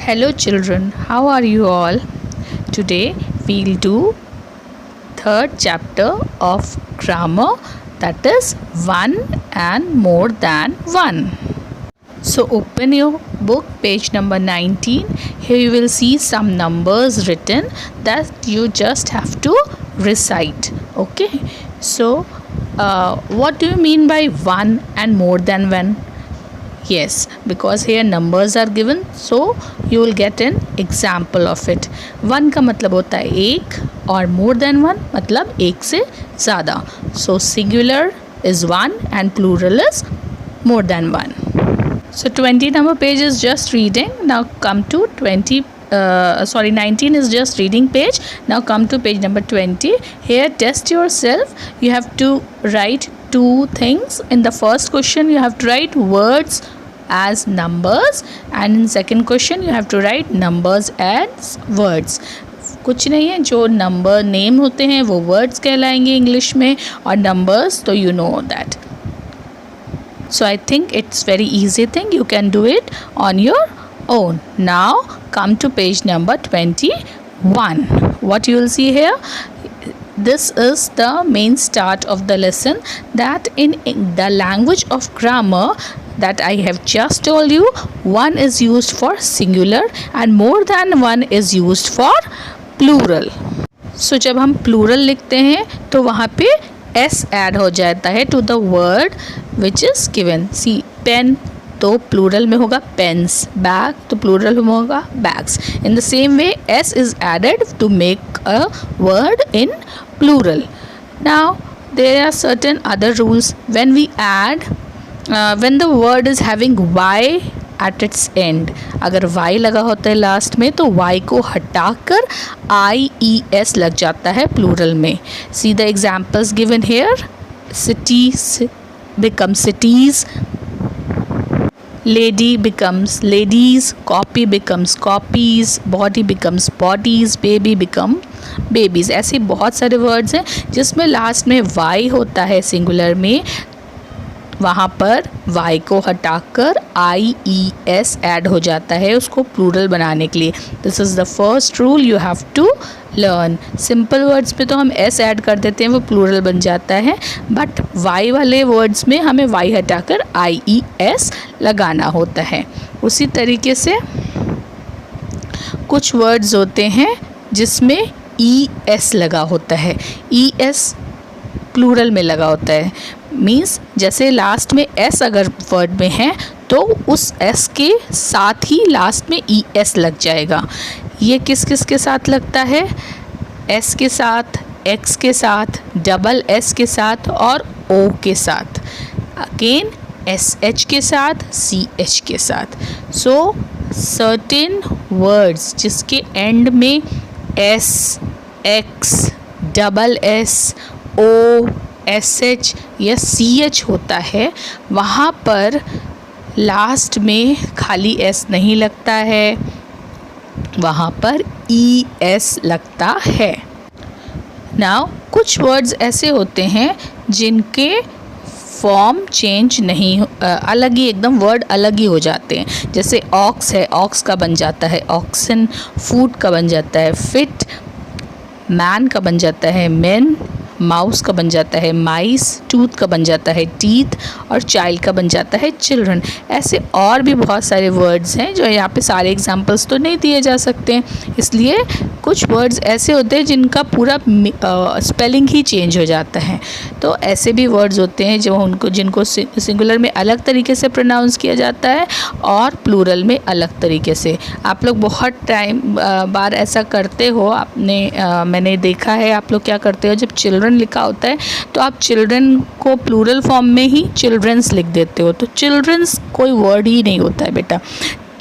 Hello children, how are you all? Today we'll do third chapter of grammar, that is one and more than one. So open your book, page number 19. Here you will see some numbers written that you just have to recite. Okay, so what do you mean by one and more than one? Yes, because here numbers are given, so you will get an example of it. One का मतलब होता है एक और more than one मतलब एक से ज़्यादा. So singular is one and plural is more than one. So 20 number page is just reading. Now come to 19 is just reading page. Now come to page number 20. Here test yourself. You have to write two things. In the first question you have to write words as numbers and in second question you have to write numbers as words. कुछ नहीं है, जो number name होते हैं वो words कहलाएंगे English में और नंबर्स तो you know that. So I think it's very easy thing, you can do it on your own. Now come to page number 21. What you will see here, this is the main start of the lesson, that in the language of grammar that I have just told you, one is used for singular and more than one is used for plural. So जब हम plural लिखते हैं तो वहाँ पे s add हो जाता है to the word which is given. See, pen तो प्लूरल में होगा पेन्स, बैग तो प्लूरल में होगा bags. In the same way s is added to make a word in plural. Now there are certain other rules when we add when the word is having y at its end. अगर y लगा होता है last में तो y को हटाकर ies लग जाता है प्लूरल में. See the examples given here. Cities becomes cities, lady becomes ladies, copy becomes copies, body becomes bodies, baby become babies. ऐसे बहुत सारे वर्ड्स हैं जिसमें लास्ट में y होता है सिंगुलर में, वहाँ पर y को हटाकर ies ऐड हो जाता है उसको प्लूरल बनाने के लिए. This is the first rule you have to learn. Simple words पे तो हम s ऐड कर देते हैं वो प्लूरल बन जाता है, बट y वाले वर्ड्स में हमें y हटाकर ies लगाना होता है. उसी तरीके से कुछ वर्ड्स होते हैं जिसमें es लगा होता है. es प्लूरल में लगा होता है, मीन्स जैसे लास्ट में s अगर वर्ड में है तो उस s के साथ ही लास्ट में es लग जाएगा. ये किस किस के साथ लगता है? s के साथ, x के साथ, डबल s के साथ और o के साथ. अगेन sh के साथ, ch के साथ. सो सर्टेन वर्ड्स जिसके एंड में s, x, double s, o, sh या ch होता है, वहाँ पर लास्ट में खाली s नहीं लगता है, वहाँ पर es लगता है. नाउ कुछ वर्ड्स ऐसे होते हैं जिनके फॉर्म चेंज नहीं, अलग ही एकदम वर्ड अलग ही हो जाते हैं. जैसे ऑक्स है, ऑक्स का बन जाता है ऑक्सन, फूड का बन जाता है फिट, मैन का बन जाता है मेन, माउस का बन जाता है माइस, टूथ का बन जाता है टीथ और चाइल्ड का बन जाता है चिल्ड्रन. ऐसे और भी बहुत सारे वर्ड्स हैं जो यहाँ पे सारे एग्जांपल्स तो नहीं दिए जा सकते हैं, इसलिए कुछ वर्ड्स ऐसे होते हैं जिनका पूरा स्पेलिंग ही चेंज हो जाता है. तो ऐसे भी वर्ड्स होते हैं जिनको सिंगुलर में अलग तरीके से प्रोनाउंस किया जाता है और प्लूरल में अलग तरीके से. आप लोग बहुत टाइम बार ऐसा करते हो, मैंने देखा है आप लोग क्या करते हो, जब चिल्ड्रन लिखा होता है तो आप चिल्ड्रन को प्लूरल फॉर्म में ही चिल्ड्रंस लिख देते हो. तो चिल्ड्रंस कोई वर्ड ही नहीं होता है बेटा.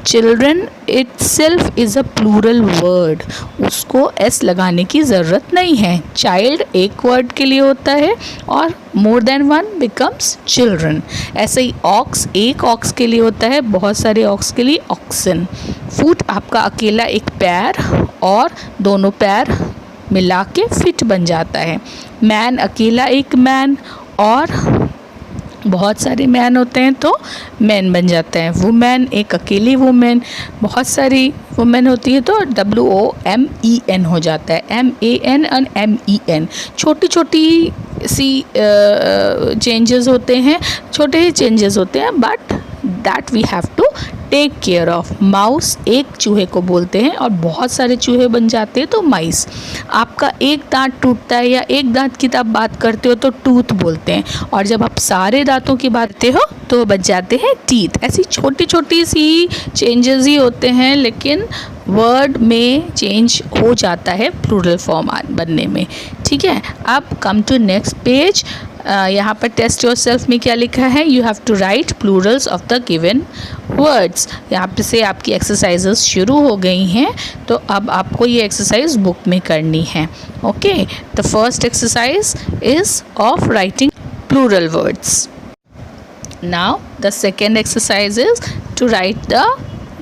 Children itself is a plural word, उसको s लगाने की ज़रूरत नहीं है. चाइल्ड एक वर्ड के लिए होता है और मोर देन वन बिकम्स चिल्ड्रन. ऐसे ही ऑक्स एक ऑक्स के लिए होता है, बहुत सारे ऑक्स के लिए ऑक्सन. फुट आपका अकेला एक पैर और दोनों पैर मिला के फिट बन जाता है. मैन अकेला एक मैन और बहुत सारे मैन होते हैं तो मैन बन जाता है। वुमेन एक अकेली वुमेन, बहुत सारी वुमेन होती है तो WOMEN हो जाता है, MAN और MEN। छोटी छोटी सी चेंजेस होते हैं, छोटे ही चेंजेस होते हैं, but that we have to take care of. Mouse एक चूहे को बोलते हैं और बहुत सारे चूहे बन जाते हैं तो माइस। आपका एक दांत टूटता है या एक दांत की आप बात करते हो तो टूथ बोलते हैं, और जब आप सारे दांतों की बात करते हो तो बच जाते हैं टीथ। ऐसी छोटी छोटी सी चेंजेस ही होते हैं, लेकिन वर्ड में चेंज हो जाता है प्लूरल फॉर्म बनने में। ठीक है, अब कम टू नेक्स्ट पेज। यहाँ पर टेस्ट योर सेल्फ में क्या लिखा है, you have to write plurals of the given words. यहाँ पे से आपकी एक्सरसाइजेस शुरू हो गई हैं, तो अब आपको ये एक्सरसाइज बुक में करनी है। Okay, the first exercise is of writing plural words. Now the second exercise is to write the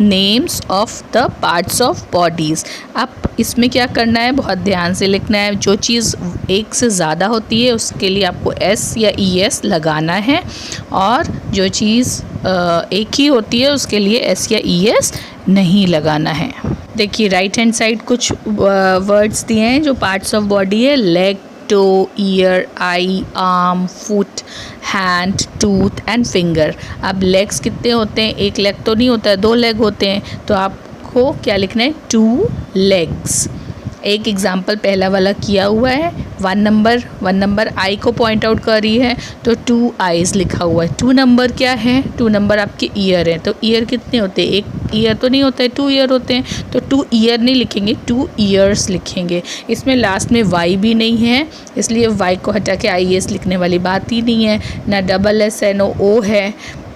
names of the parts of bodies. अब इसमें क्या करना है, बहुत ध्यान से लिखना है। जो चीज़ एक से ज़्यादा होती है उसके लिए आपको S या ES लगाना है, और जो चीज़ एक ही होती है उसके लिए S या ES नहीं लगाना है। देखिए राइट हैंड साइड कुछ वर्ड्स दिए हैं जो पार्ट्स ऑफ बॉडी है, leg, toe, ear, eye, arm, foot, hand, tooth and finger. अब लेग्स कितने होते हैं, एक लेग तो नहीं होता है, 2 लेग होते हैं, तो आपको क्या लिखना है, 2 legs। एक एग्जाम्पल पहला वाला किया हुआ है, 1 नंबर आई को पॉइंट आउट कर रही है तो 2 eyes लिखा हुआ है। 2 नंबर क्या है, 2 नंबर आपके ईयर है, तो ईयर कितने होते हैं, एक ईयर तो नहीं होता है, 2 ईयर होते हैं, तो 2 ईयर नहीं लिखेंगे, 2 ears लिखेंगे। इसमें लास्ट में वाई भी नहीं है, इसलिए वाई को हटा के IES लिखने वाली बात ही नहीं है, ना SS है, नो O है।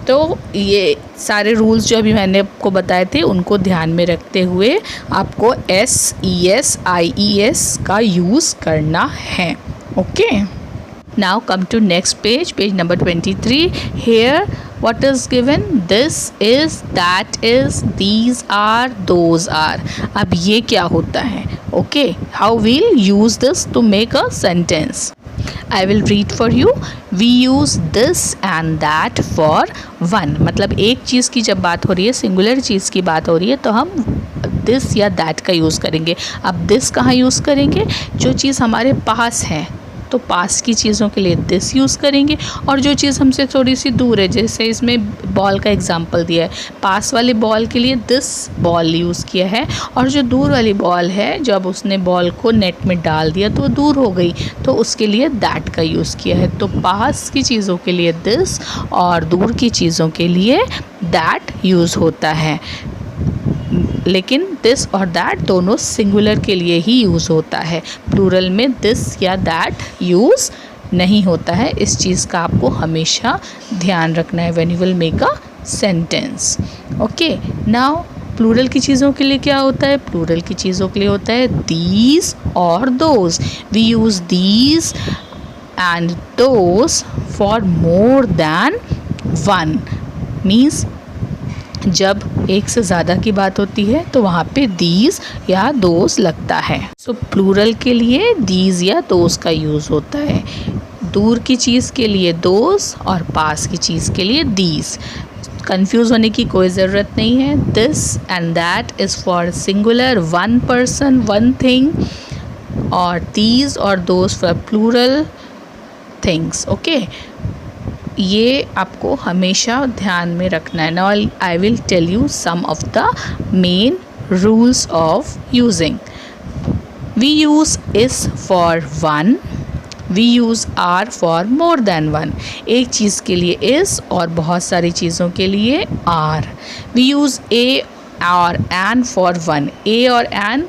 तो ये सारे रूल्स जो अभी मैंने आपको बताए थे उनको ध्यान में रखते हुए आपको SES IES का यूज़ करना है। Okay, now come to next page, page number 23। Here what is given, this is, that is, these are, those are। अब ये क्या होता है, okay, how we'll use this to make a sentence। I will read for you। We use this and that for one। मतलब एक चीज़ की जब बात हो रही है, सिंगुलर चीज़ की बात हो रही है, तो हम this या that का यूज़ करेंगे। अब this कहाँ यूज़ करेंगे, जो चीज़ हमारे पास है तो पास की चीज़ों के लिए दिस यूज़ करेंगे, और जो चीज़ हमसे थोड़ी सी दूर है, जैसे इसमें बॉल का एग्जांपल दिया है, पास वाली बॉल के लिए दिस बॉल यूज़ किया है, और जो दूर वाली बॉल है जब उसने बॉल को नेट में डाल दिया तो दूर हो गई, तो उसके लिए दैट का यूज़ किया है। तो पास की चीज़ों के लिए दिस और दूर की चीज़ों के लिए दैट यूज़ होता है, लेकिन दिस और दैट दोनों सिंगुलर के लिए ही यूज़ होता है, प्लूरल में दिस या दैट यूज़ नहीं होता है। इस चीज़ का आपको हमेशा ध्यान रखना है when you will make a sentence. Okay, now plural की चीज़ों के लिए क्या होता है, प्लूरल की चीज़ों के लिए होता है दीज और those. We use these and those for more than one. Means जब एक से ज़्यादा की बात होती है तो वहाँ पे दीज या दोज लगता है। सो प्लूरल के लिए दीज या दोज का यूज़ होता है, दूर की चीज़ के लिए दोज और पास की चीज़ के लिए दीज। कंफ्यूज होने की कोई ज़रूरत नहीं है। This and that is for singular, one person, one thing, और दीज और those for plural things. Okay, ये आपको हमेशा ध्यान में रखना है। Now I will tell you some of the main rules of using. We use is for one, we use are for more than one. एक चीज़ के लिए इस और बहुत सारी चीज़ों के लिए आर। वी यूज़ ए और एन फॉर वन। ए और एन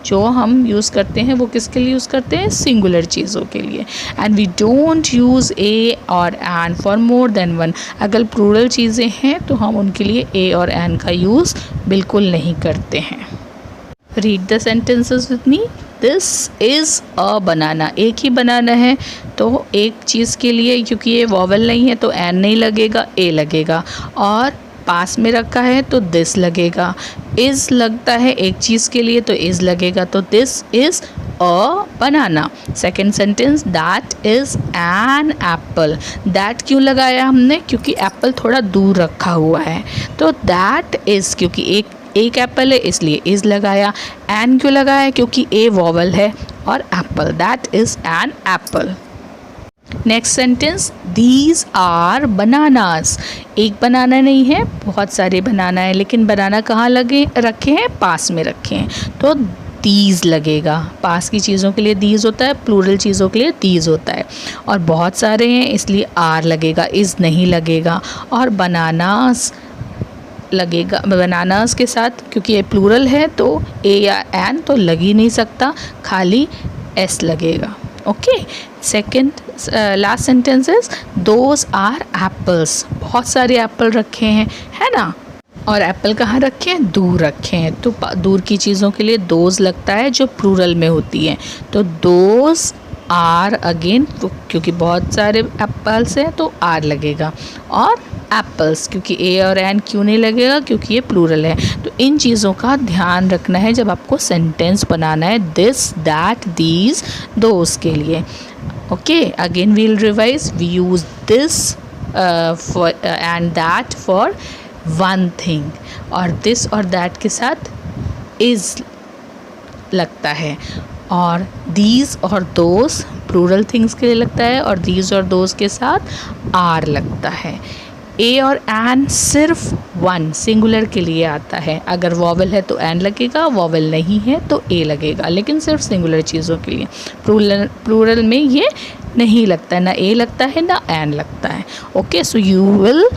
जो हम यूज़ करते हैं वो किसके लिए यूज़ करते हैं, सिंगुलर चीज़ों के लिए। And we don't use a और an for more than one. अगर प्लूरल चीज़ें हैं तो हम उनके लिए ए और एन का यूज़ बिल्कुल नहीं करते हैं। Read the sentences with me. This is a banana, एक ही बनाना है तो एक चीज़ के लिए, क्योंकि ये वॉवल नहीं है तो एन नहीं लगेगा, ए लगेगा, और पास में रखा है तो दिस लगेगा। इज़ लगता है एक चीज़ के लिए तो इज़ लगेगा, तो this is a banana. Second sentence, that is an apple. That क्यों लगाया हमने? क्योंकि एप्पल थोड़ा दूर रखा हुआ है. तो that is क्योंकि एक एप्पल है इसलिए इज लगाया. एन क्यों लगाया? क्योंकि ए वॉवल है और apple. That is an apple. Next sentence, these are bananas. एक बनाना नहीं है, बहुत सारे बनाना है, लेकिन बनाना कहाँ लगे रखे हैं? पास में रखे हैं. तो दीज लगेगा. पास की चीज़ों के लिए दीज होता है, प्लूरल चीज़ों के लिए दीज होता है. और बहुत सारे हैं इसलिए आर लगेगा, इज़ नहीं लगेगा. और बनानास लगेगा. बनानास के साथ क्योंकि ये प्लूरल है तो ए या एन तो लग ही नहीं सकता, खाली एस लगेगा. Okay. Second last sentence is those are apples. बहुत सारे एप्पल रखे हैं, है ना. और एप्पल कहाँ रखे हैं? दूर रखे हैं. तो दूर की चीज़ों के लिए दोज लगता है जो प्लूरल में होती है. तो दोज आर अगेन क्योंकि बहुत सारे एप्पल्स हैं तो आर लगेगा. और एप्पल्स क्योंकि ए और एन क्यों नहीं लगेगा? क्योंकि ये प्लूरल है. तो इन चीज़ों का ध्यान रखना है जब आपको सेंटेंस बनाना है दिस, दैट, दीज, दोज के लिए. Okay. Again we will revise. We use this and that for one thing. और दिस और दैट के साथ इज़ लगता है. और दीज और दोज प्लूरल थिंग्स के लिए लगता है. और दीज और दोज के साथ आर लगता है. ए और एन सिर्फ वन सिंगुलर के लिए आता है. अगर वॉवल है तो एन लगेगा, वॉवल नहीं है तो ए लगेगा, लेकिन सिर्फ सिंगुलर चीज़ों के लिए. प्लूरल में ये नहीं लगता है, ना ए लगता है ना एन लगता है. Okay. So you will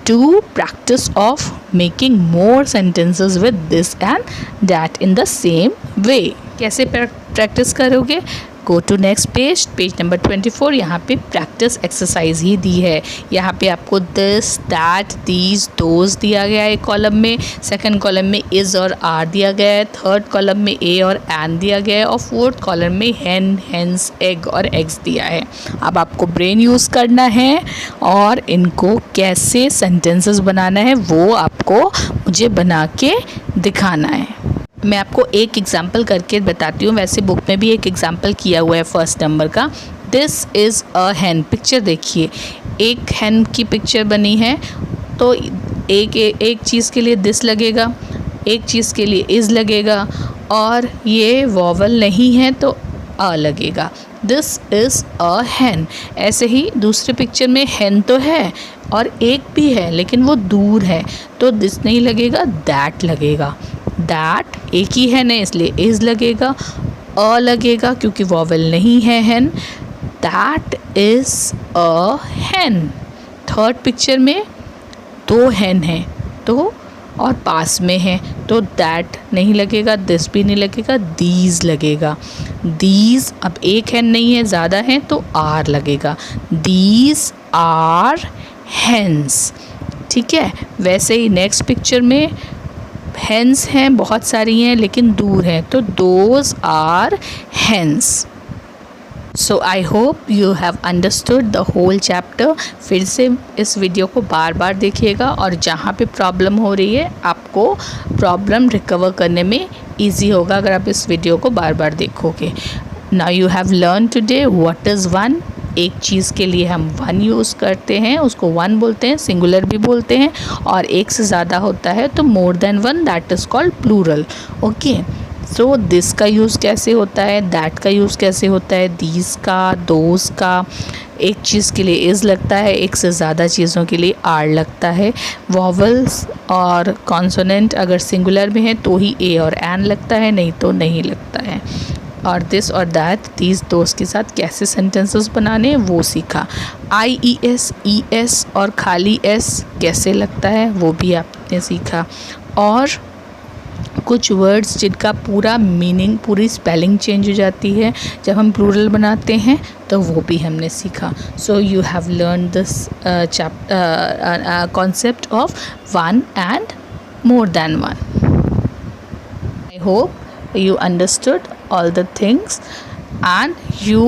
do practice of making more sentences with this and that in the same way. कैसे प्रैक्टिस करोगे? Go to next page, page number 24. यहाँ पे प्रैक्टिस एक्सरसाइज ही दी है. यहाँ पे आपको दिस, दैट, दीज, दोज दिया गया है कॉलम में. सेकंड कॉलम में इज़ और आर दिया गया है. थर्ड कॉलम में ए और एन दिया गया है. और फोर्थ कॉलम में हेन, हेंस, एग और एग्स दिया है. अब आपको ब्रेन यूज़ करना है और इनको कैसे सेंटेंसेस बनाना है वो आपको मुझे बना के दिखाना है. मैं आपको एक एग्जाम्पल करके बताती हूँ. वैसे बुक में भी एक एग्जाम्पल किया हुआ है फर्स्ट नंबर का. This is a hen. Picture देखिए, एक हैन की पिक्चर बनी है. तो एक चीज़ के लिए दिस लगेगा, एक चीज़ के लिए इज़ लगेगा. और ये वॉवल नहीं है तो अ लगेगा. दिस इज़ अ हैन. ऐसे ही दूसरे पिक्चर में हैन तो है और एक भी है लेकिन वो दूर है तो दिस नहीं लगेगा, दैट लगेगा. दैट एक ही है ना इसलिए इज़ लगेगा. अ लगेगा क्योंकि वॉवल नहीं है hen. That is a hen. Third picture में दो हैन हैं तो और पास में है तो दैट नहीं लगेगा, दिस भी नहीं लगेगा, दीज लगेगा. दीज अब एक हैन नहीं है, ज़्यादा है तो आर लगेगा. These are hens. ठीक है. वैसे ही नेक्स्ट पिक्चर में हेंस हैं, बहुत सारी हैं लेकिन दूर हैं तो those are hens. So I hope you have understood the whole chapter. फिर से इस वीडियो को बार बार देखिएगा और जहाँ पे प्रॉब्लम हो रही है आपको प्रॉब्लम रिकवर करने में इजी होगा अगर आप इस वीडियो को बार बार देखोगे. Now you have learn today what is one. एक चीज़ के लिए हम वन यूज़ करते हैं, उसको वन बोलते हैं, सिंगुलर भी बोलते हैं. और एक से ज़्यादा होता है तो more than one, that is called plural. Okay. So this का यूज़ कैसे होता है, दैट का यूज़ कैसे होता है, दीज का, दोज का. एक चीज़ के लिए इज़ लगता है, एक से ज़्यादा चीज़ों के लिए आर लगता है. वॉवल्स और कॉन्सोनेंट अगर सिंगुलर में है तो ही ए और एन लगता है, नहीं तो नहीं लगता है. और दिस और दैट, दीज, दोस्त के साथ कैसे सेंटेंसेस बनाने वो सीखा. IES, ES और खाली S कैसे लगता है वो भी आपने सीखा. और कुछ वर्ड्स जिनका पूरा मीनिंग, पूरी स्पेलिंग चेंज हो जाती है जब हम प्लूरल बनाते हैं तो वो भी हमने सीखा. So you have learn this concept of one and more than one. I hope you understood all the things and you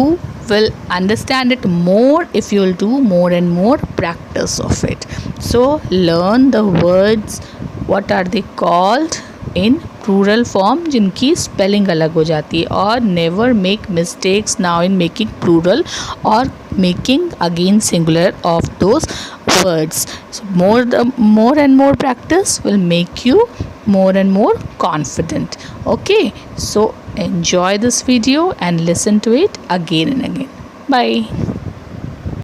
will understand it more if you will do more and more practice of it. So learn the words, what are they called in plural form जिनकी spelling अलग हो जाती है। और never make mistakes now in making plural और making again singular of those words. So more and more practice will make you more and more confident. Okay, so enjoy this video and listen to it again and again. Bye.